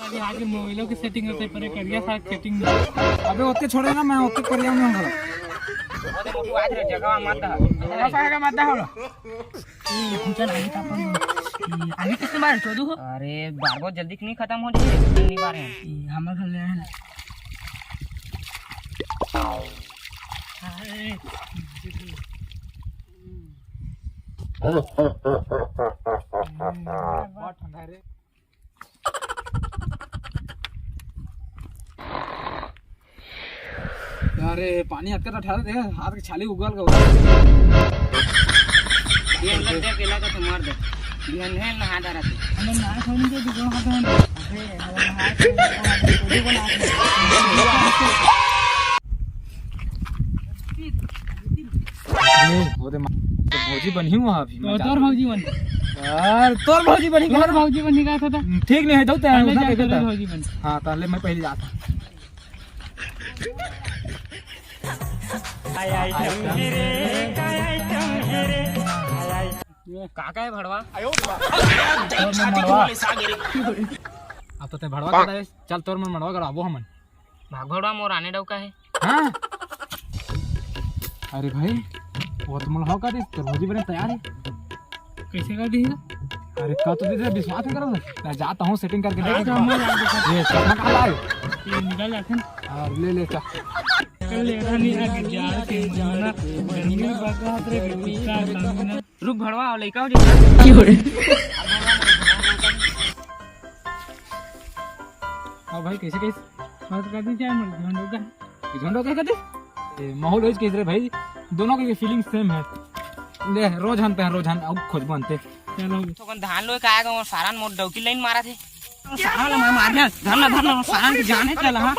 अभी आगे मोबाइलों की सेटिंग होते पर करिया साथ सेटिंग अबे ओते छोड़े ना मैं ओते कर जाऊंगा हम अरे मोटू आज रे जगह मत दा का मादा होला चल आगे अपन आगे कितने बार चोदू हो अरे बारगो जल्दी नहीं खत्म हो जाए नहीं बार है हमर घर ले आए बहुत ठंडा है रे अरे पानी हाथ कर उठा दे हाथ के छाली उगल का ये अंदर दे केला का तो मार दे ये है नहा दा रहते हमें ना छोड़ने के दुकान हाथ में अरे हम हाथ को बना वो तो भौजी बनी हूं अभी तोर भौजी बन यार तोर भौजी बनी तोर भौजी बन निकाल था ठीक नहीं है तो पहले जाके तोर भौजी बन हां पहले मैं पहले जाता काका है भड़वा अब तो ते भड़वा कर दे चल तोर मन मड़वा कराबो हमन भाग भड़वा मोर आने डौका है हां अरे भाई वो तुम हो का दे तोर भौजी बने तैयार है कैसे कर दी अरे का तो दे विश्वास करो मैं जाता हूं सेटिंग करके देख हम ये चश्मा कहां लाए ये निकाल आखन और ले ले चल कल लेखा नहीं आगे जार के जाना गर्मी बगा रे पिता लामिना रुक भड़वा और लइका हो जा की हो रे हां भाई कैसे बात कर दी क्या मर झंडो का झंडो क्या कहते माहौल है कैसे रे भाई दोनों की फीलिंग सेम है ले रोज हन पे रोज हन अब खोज बनते चलो तो कौन धान लोए का आएगा और सारान मोर डौकी लाइन मारा थे सारा मैं मार गया धरना सारान के जाने चला हां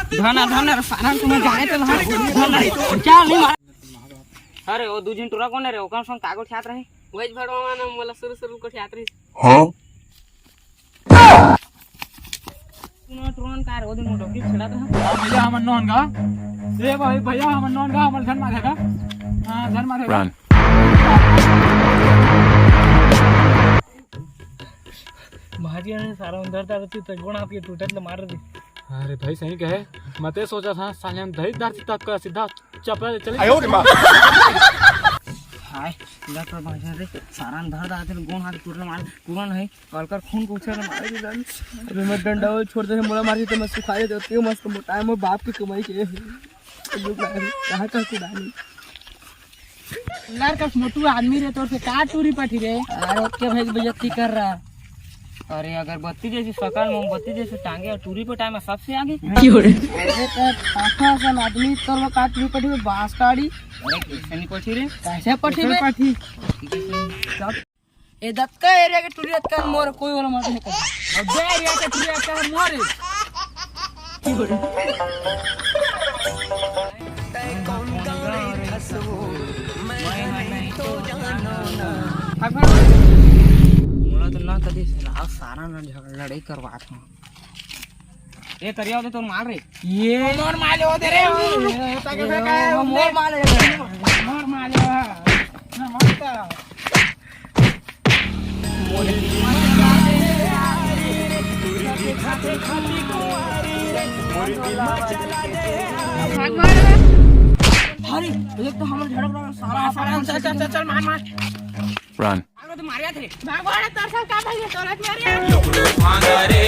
धरना सारान तुम्हें जाने चला हां धरना क्या नहीं मार अरे वो दूजिन टुरा कोन रे ओकन संग कागो ठात रहे वैज भड़वा माने मला शुरू को ठात रही हां तुरंत कार वो दिन डौकी छड़ा था भैया हमन नॉन गा ए भाई भैया हमन नॉन गा हमन धन मारेगा हां धन मारेगा भाजिया ने सारा अंदर रहती तो गुण आपके टूटत ले मार दी अरे भाई सही कहे मैं तो सोचा था साले हम दही दार तक का सीधा चपला चले हाय इधर पर भाजा रे सारा धर दा थे गुण हाथ टूटले मार कुरन है कलकर खून को उछल मारे दी जान अबे मैं डंडा छोड़ दे मोला मार तो मैं सुखा दे देती हूं मस्त मोटा है मैं बाप की कमाई के कहां का कुदानी यार का मोटू आदमी रे तोर से का टूरी पाठी रे अरे क्या भेज बेइज्जती कर रहा अरे अगर बत्ती जैसी शकल मोमबत्ती जैसे टांगे और टूरी पे टाइम में सबसे आगे की हो रे अरे तो पाखा सन आदमी तोर वो का टूरी पाठी में बांस काड़ी अरे कैसे नहीं पठी रे कैसे पाठी रे पाठी ए दत्का एरिया के टूरी दत्का मोर कोई वाला मत है अब बे एरिया के टूरी दत्का मोर की हो रे मोला तो ना कदी राव सारा ना लड़ाई करवा था ए करिया तो मार रे ये मोर माले हो दे रे ताके बेका मोर माले ना मारता मोर खाते खाती कुंवारी मोर दिल चला दे भाग मार अरे एक तो हमर झड़क रहा सारा चल मार Run. तो मारिया थे भगवान तरसल का भाई तोलत मारिया रे